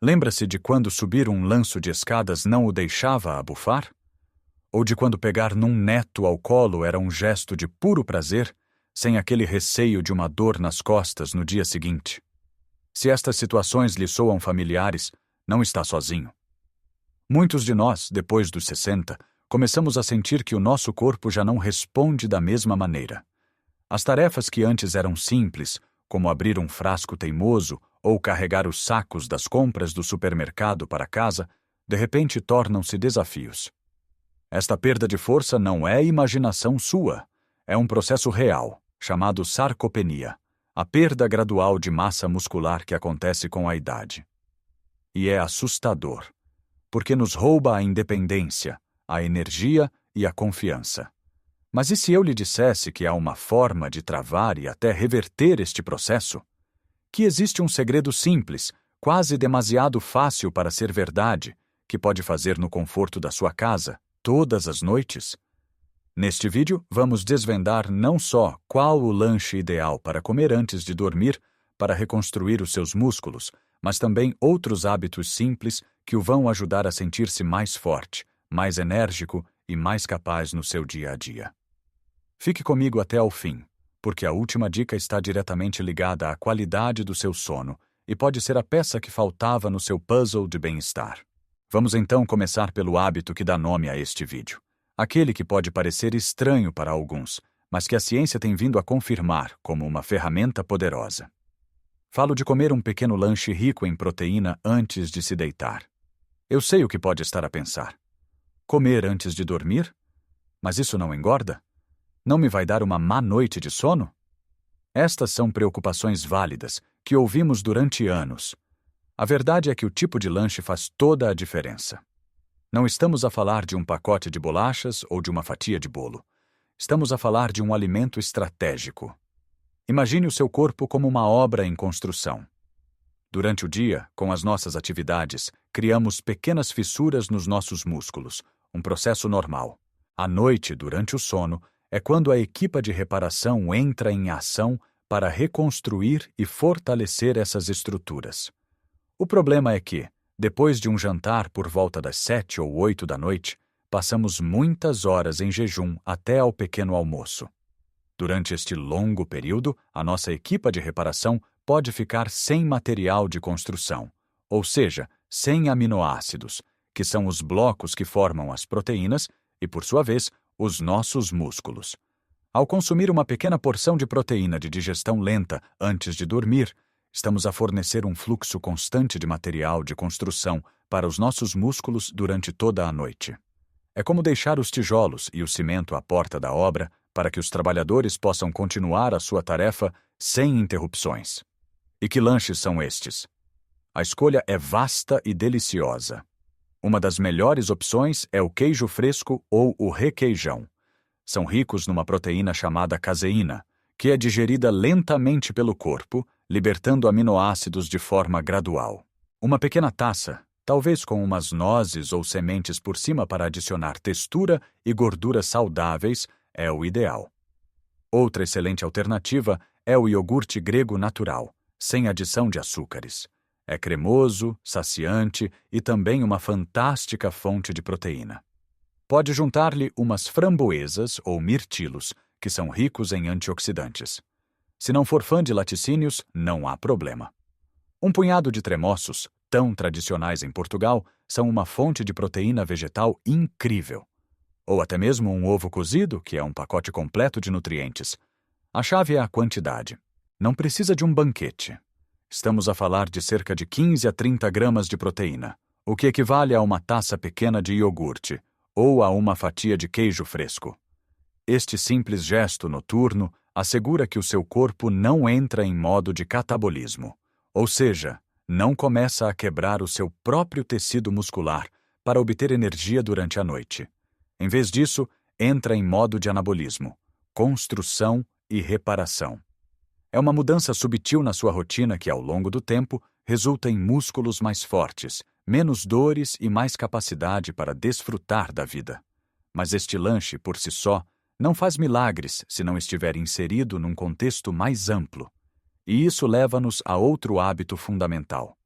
Lembra-se de quando subir um lanço de escadas não o deixava abufar? Ou de quando pegar num neto ao colo era um gesto de puro prazer, sem aquele receio de uma dor nas costas no dia seguinte? Se estas situações lhe soam familiares, não está sozinho. Muitos de nós, depois dos 60, começamos a sentir que o nosso corpo já não responde da mesma maneira. As tarefas que antes eram simples, como abrir um frasco teimoso ou carregar os sacos das compras do supermercado para casa, de repente tornam-se desafios. Esta perda de força não é imaginação sua, é um processo real, chamado sarcopenia, a perda gradual de massa muscular que acontece com a idade. E é assustador, porque nos rouba a independência, a energia e a confiança. Mas e se eu lhe dissesse que há uma forma de travar e até reverter este processo? Que existe um segredo simples, quase demasiado fácil para ser verdade, que pode fazer no conforto da sua casa, todas as noites? Neste vídeo, vamos desvendar não só qual o lanche ideal para comer antes de dormir para reconstruir os seus músculos, mas também outros hábitos simples que o vão ajudar a sentir-se mais forte, mais enérgico e mais capaz no seu dia a dia. Fique comigo até ao fim, porque a última dica está diretamente ligada à qualidade do seu sono e pode ser a peça que faltava no seu puzzle de bem-estar. Vamos então começar pelo hábito que dá nome a este vídeo. Aquele que pode parecer estranho para alguns, mas que a ciência tem vindo a confirmar como uma ferramenta poderosa. Falo de comer um pequeno lanche rico em proteína antes de se deitar. Eu sei o que pode estar a pensar. Comer antes de dormir? Mas isso não engorda? Não me vai dar uma má noite de sono? Estas são preocupações válidas que ouvimos durante anos. A verdade é que o tipo de lanche faz toda a diferença. Não estamos a falar de um pacote de bolachas ou de uma fatia de bolo. Estamos a falar de um alimento estratégico. Imagine o seu corpo como uma obra em construção. Durante o dia, com as nossas atividades, criamos pequenas fissuras nos nossos músculos, um processo normal. À noite, durante o sono, é quando a equipa de reparação entra em ação para reconstruir e fortalecer essas estruturas. O problema é que, depois de um jantar por volta das 7 ou 8 da noite, passamos muitas horas em jejum até ao pequeno almoço. Durante este longo período, a nossa equipa de reparação pode ficar sem material de construção, ou seja, sem aminoácidos, que são os blocos que formam as proteínas e, por sua vez, os nossos músculos. Ao consumir uma pequena porção de proteína de digestão lenta antes de dormir, estamos a fornecer um fluxo constante de material de construção para os nossos músculos durante toda a noite. É como deixar os tijolos e o cimento à porta da obra para que os trabalhadores possam continuar a sua tarefa sem interrupções. E que lanches são estes? A escolha é vasta e deliciosa. Uma das melhores opções é o queijo fresco ou o requeijão. São ricos numa proteína chamada caseína, que é digerida lentamente pelo corpo, libertando aminoácidos de forma gradual. Uma pequena taça, talvez com umas nozes ou sementes por cima para adicionar textura e gorduras saudáveis, é o ideal. Outra excelente alternativa é o iogurte grego natural, sem adição de açúcares. É cremoso, saciante e também uma fantástica fonte de proteína. Pode juntar-lhe umas framboesas ou mirtilos, que são ricos em antioxidantes. Se não for fã de laticínios, não há problema. Um punhado de tremoços, tão tradicionais em Portugal, são uma fonte de proteína vegetal incrível. Ou até mesmo um ovo cozido, que é um pacote completo de nutrientes. A chave é a quantidade. Não precisa de um banquete. Estamos a falar de cerca de 15 a 30 gramas de proteína, o que equivale a uma taça pequena de iogurte, ou a uma fatia de queijo fresco. Este simples gesto noturno assegura que o seu corpo não entra em modo de catabolismo, ou seja, não começa a quebrar o seu próprio tecido muscular para obter energia durante a noite. Em vez disso, entra em modo de anabolismo, construção e reparação. É uma mudança subtil na sua rotina que, ao longo do tempo, resulta em músculos mais fortes, menos dores e mais capacidade para desfrutar da vida. Mas este lanche, por si só, não faz milagres se não estiver inserido num contexto mais amplo. E isso leva-nos a outro hábito fundamental: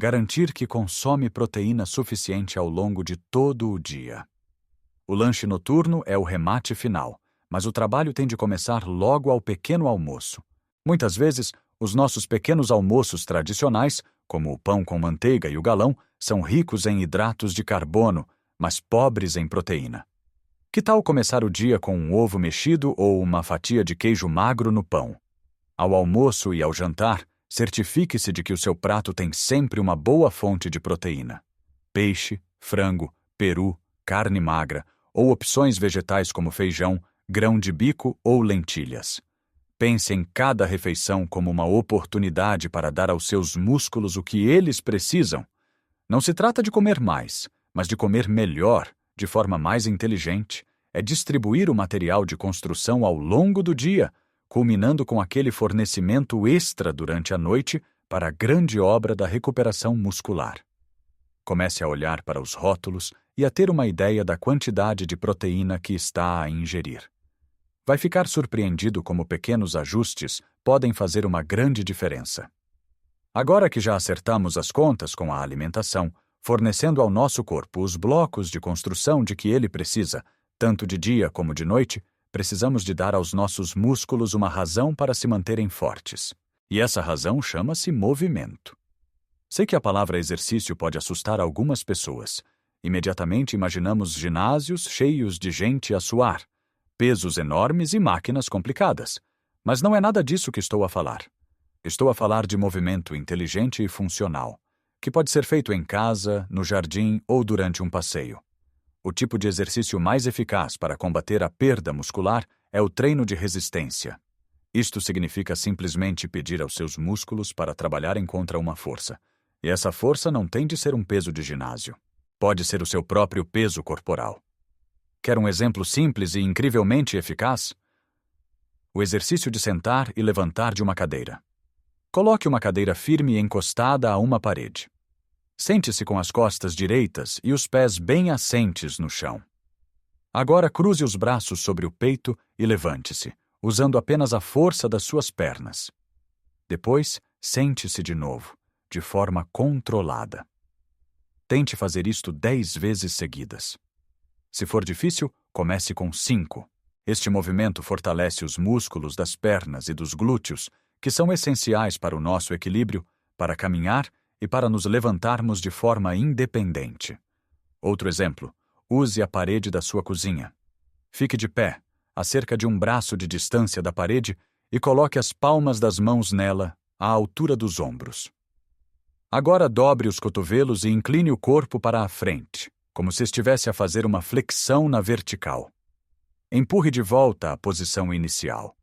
garantir que consome proteína suficiente ao longo de todo o dia. O lanche noturno é o remate final, mas o trabalho tem de começar logo ao pequeno almoço. Muitas vezes, os nossos pequenos almoços tradicionais, como o pão com manteiga e o galão, são ricos em hidratos de carbono, mas pobres em proteína. Que tal começar o dia com um ovo mexido ou uma fatia de queijo magro no pão? Ao almoço e ao jantar, certifique-se de que o seu prato tem sempre uma boa fonte de proteína. Peixe, frango, peru, carne magra ou opções vegetais como feijão, grão de bico ou lentilhas. Pense em cada refeição como uma oportunidade para dar aos seus músculos o que eles precisam. Não se trata de comer mais, mas de comer melhor, de forma mais inteligente. É distribuir o material de construção ao longo do dia, culminando com aquele fornecimento extra durante a noite para a grande obra da recuperação muscular. Comece a olhar para os rótulos e a ter uma ideia da quantidade de proteína que está a ingerir. Vai ficar surpreendido como pequenos ajustes podem fazer uma grande diferença. Agora que já acertamos as contas com a alimentação, fornecendo ao nosso corpo os blocos de construção de que ele precisa, tanto de dia como de noite, precisamos de dar aos nossos músculos uma razão para se manterem fortes. E essa razão chama-se movimento. Sei que a palavra exercício pode assustar algumas pessoas. Imediatamente imaginamos ginásios cheios de gente a suar, pesos enormes e máquinas complicadas. Mas não é nada disso que estou a falar. Estou a falar de movimento inteligente e funcional, que pode ser feito em casa, no jardim ou durante um passeio. O tipo de exercício mais eficaz para combater a perda muscular é o treino de resistência. Isto significa simplesmente pedir aos seus músculos para trabalharem contra uma força. E essa força não tem de ser um peso de ginásio. Pode ser o seu próprio peso corporal. Quer um exemplo simples e incrivelmente eficaz? O exercício de sentar e levantar de uma cadeira. Coloque uma cadeira firme encostada a uma parede. Sente-se com as costas direitas e os pés bem assentes no chão. Agora cruze os braços sobre o peito e levante-se, usando apenas a força das suas pernas. Depois, sente-se de novo, de forma controlada. Tente fazer isto 10 vezes seguidas. Se for difícil, comece com 5. Este movimento fortalece os músculos das pernas e dos glúteos, que são essenciais para o nosso equilíbrio, para caminhar e para nos levantarmos de forma independente. Outro exemplo, use a parede da sua cozinha. Fique de pé, a cerca de um braço de distância da parede, e coloque as palmas das mãos nela, à altura dos ombros. Agora dobre os cotovelos e incline o corpo para a frente, como se estivesse a fazer uma flexão na vertical. Empurre de volta à posição inicial.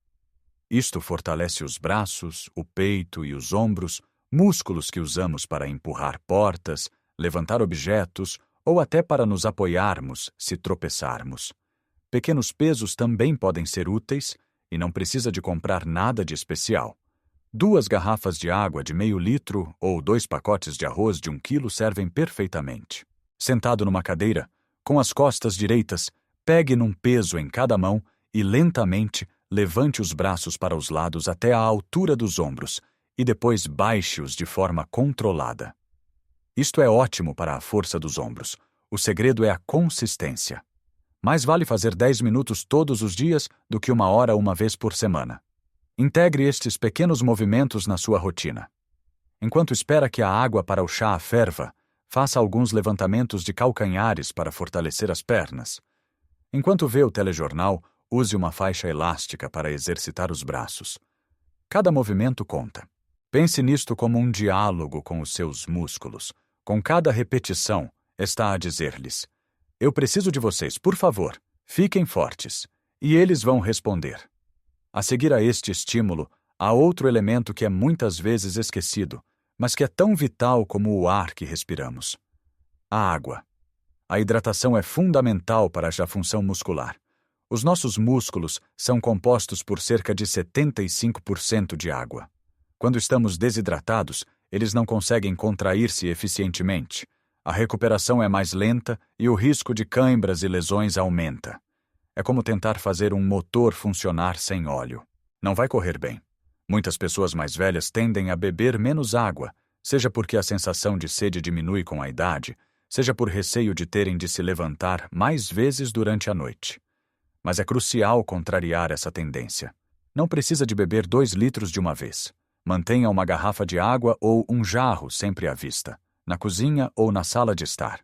Isto fortalece os braços, o peito e os ombros, músculos que usamos para empurrar portas, levantar objetos ou até para nos apoiarmos se tropeçarmos. Pequenos pesos também podem ser úteis e não precisa de comprar nada de especial. 2 garrafas de água de meio litro ou 2 pacotes de arroz de 1 quilo servem perfeitamente. Sentado numa cadeira, com as costas direitas, pegue num peso em cada mão e lentamente levante os braços para os lados até a altura dos ombros e depois baixe-os de forma controlada. Isto é ótimo para a força dos ombros. O segredo é a consistência. Mais vale fazer 10 minutos todos os dias do que 1 hora uma vez por semana. Integre estes pequenos movimentos na sua rotina. Enquanto espera que a água para o chá ferva, faça alguns levantamentos de calcanhares para fortalecer as pernas. Enquanto vê o telejornal, use uma faixa elástica para exercitar os braços. Cada movimento conta. Pense nisto como um diálogo com os seus músculos. Com cada repetição, está a dizer-lhes: eu preciso de vocês, por favor, fiquem fortes. E eles vão responder. A seguir a este estímulo, há outro elemento que é muitas vezes esquecido, mas que é tão vital como o ar que respiramos: a água. A hidratação é fundamental para a função muscular. Os nossos músculos são compostos por cerca de 75% de água. Quando estamos desidratados, eles não conseguem contrair-se eficientemente. A recuperação é mais lenta e o risco de cãibras e lesões aumenta. É como tentar fazer um motor funcionar sem óleo. Não vai correr bem. Muitas pessoas mais velhas tendem a beber menos água, Seja porque a sensação de sede diminui com a idade, seja por receio de terem de se levantar mais vezes durante a noite. Mas é crucial contrariar essa tendência. Não precisa de beber 2 litros de uma vez. Mantenha uma garrafa de água ou um jarro sempre à vista, na cozinha ou na sala de estar.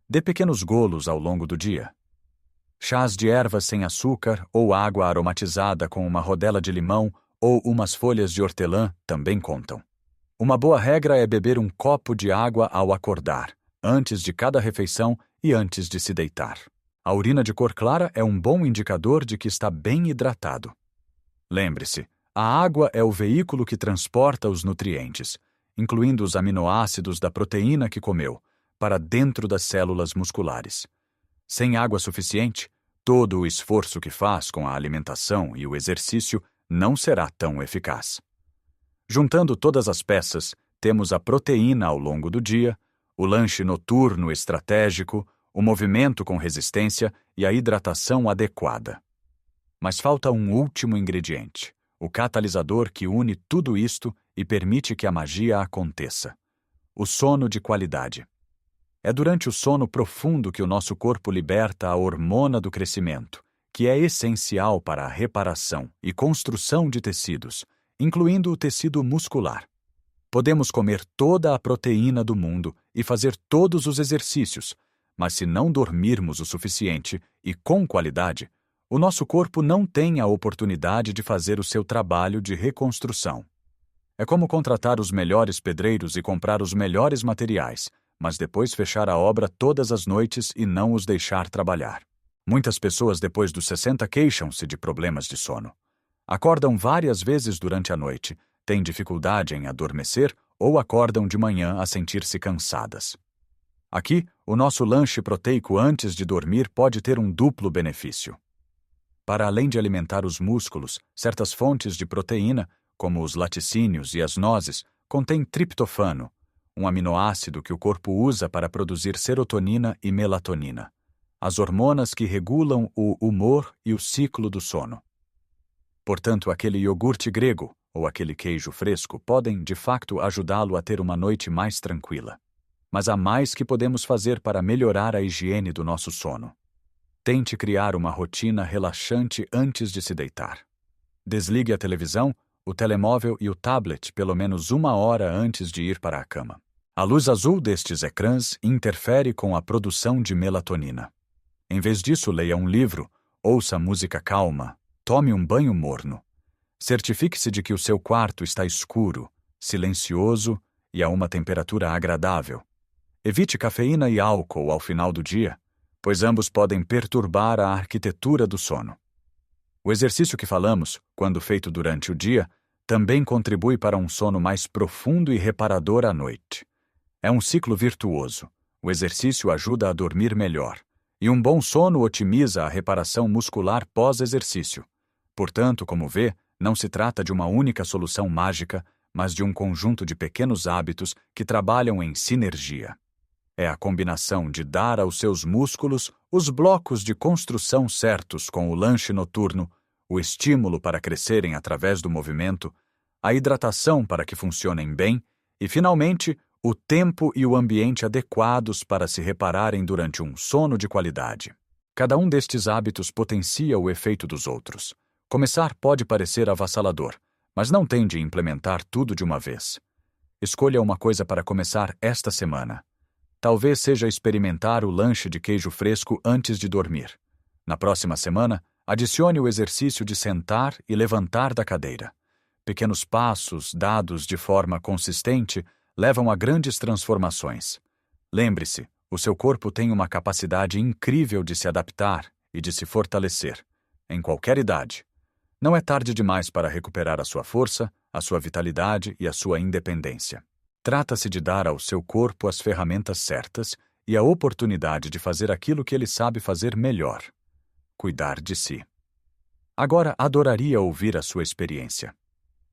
Dê pequenos golos ao longo do dia. Chás de ervas sem açúcar ou água aromatizada com uma rodela de limão ou umas folhas de hortelã também contam. Uma boa regra é beber um copo de água ao acordar, antes de cada refeição e antes de se deitar. A urina de cor clara é um bom indicador de que está bem hidratado. Lembre-se, a água é o veículo que transporta os nutrientes, incluindo os aminoácidos da proteína que comeu, para dentro das células musculares. Sem água suficiente, todo o esforço que faz com a alimentação e o exercício não será tão eficaz. Juntando todas as peças, temos a proteína ao longo do dia, o lanche noturno estratégico, o movimento com resistência e a hidratação adequada. Mas falta um último ingrediente, o catalisador que une tudo isto e permite que a magia aconteça: o sono de qualidade. É durante o sono profundo que o nosso corpo liberta a hormona do crescimento, que é essencial para a reparação e construção de tecidos, incluindo o tecido muscular. Podemos comer toda a proteína do mundo e fazer todos os exercícios, mas se não dormirmos o suficiente e com qualidade, o nosso corpo não tem a oportunidade de fazer o seu trabalho de reconstrução. É como contratar os melhores pedreiros e comprar os melhores materiais, mas depois fechar a obra todas as noites e não os deixar trabalhar. Muitas pessoas depois dos 60 queixam-se de problemas de sono. Acordam várias vezes durante a noite, têm dificuldade em adormecer ou acordam de manhã a sentir-se cansadas. Aqui, o nosso lanche proteico antes de dormir pode ter um duplo benefício. Para além de alimentar os músculos, certas fontes de proteína, como os laticínios e as nozes, contêm triptofano, um aminoácido que o corpo usa para produzir serotonina e melatonina, as hormonas que regulam o humor e o ciclo do sono. Portanto, aquele iogurte grego ou aquele queijo fresco podem, de facto, ajudá-lo a ter uma noite mais tranquila. Mas há mais que podemos fazer para melhorar a higiene do nosso sono. Tente criar uma rotina relaxante antes de se deitar. Desligue a televisão, o telemóvel e o tablet pelo menos 1 hora antes de ir para a cama. A luz azul destes ecrãs interfere com a produção de melatonina. Em vez disso, leia um livro, ouça música calma, tome um banho morno. Certifique-se de que o seu quarto está escuro, silencioso e a uma temperatura agradável. Evite cafeína e álcool ao final do dia, pois ambos podem perturbar a arquitetura do sono. O exercício que falamos, quando feito durante o dia, também contribui para um sono mais profundo e reparador à noite. É um ciclo virtuoso. O exercício ajuda a dormir melhor, e um bom sono otimiza a reparação muscular pós-exercício. Portanto, como vê, não se trata de uma única solução mágica, mas de um conjunto de pequenos hábitos que trabalham em sinergia. É a combinação de dar aos seus músculos os blocos de construção certos com o lanche noturno, o estímulo para crescerem através do movimento, a hidratação para que funcionem bem e, finalmente, o tempo e o ambiente adequados para se repararem durante um sono de qualidade. Cada um destes hábitos potencia o efeito dos outros. Começar pode parecer avassalador, mas não tende a implementar tudo de uma vez. Escolha uma coisa para começar esta semana. Talvez seja experimentar o lanche de queijo fresco antes de dormir. Na próxima semana, adicione o exercício de sentar e levantar da cadeira. Pequenos passos, dados de forma consistente, levam a grandes transformações. Lembre-se, o seu corpo tem uma capacidade incrível de se adaptar e de se fortalecer, em qualquer idade. Não é tarde demais para recuperar a sua força, a sua vitalidade e a sua independência. Trata-se de dar ao seu corpo as ferramentas certas e a oportunidade de fazer aquilo que ele sabe fazer melhor: cuidar de si. Agora, adoraria ouvir a sua experiência.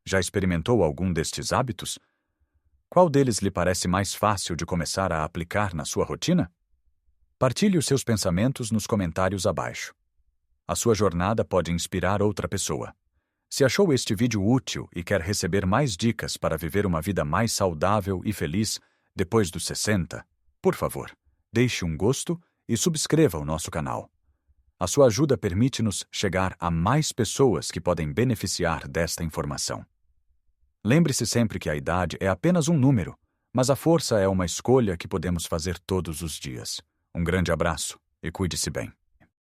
Já experimentou algum destes hábitos? Qual deles lhe parece mais fácil de começar a aplicar na sua rotina? Partilhe os seus pensamentos nos comentários abaixo. A sua jornada pode inspirar outra pessoa. Se achou este vídeo útil e quer receber mais dicas para viver uma vida mais saudável e feliz depois dos 60, por favor, deixe um gosto e subscreva o nosso canal. A sua ajuda permite-nos chegar a mais pessoas que podem beneficiar desta informação. Lembre-se sempre que a idade é apenas um número, mas a força é uma escolha que podemos fazer todos os dias. Um grande abraço e cuide-se bem.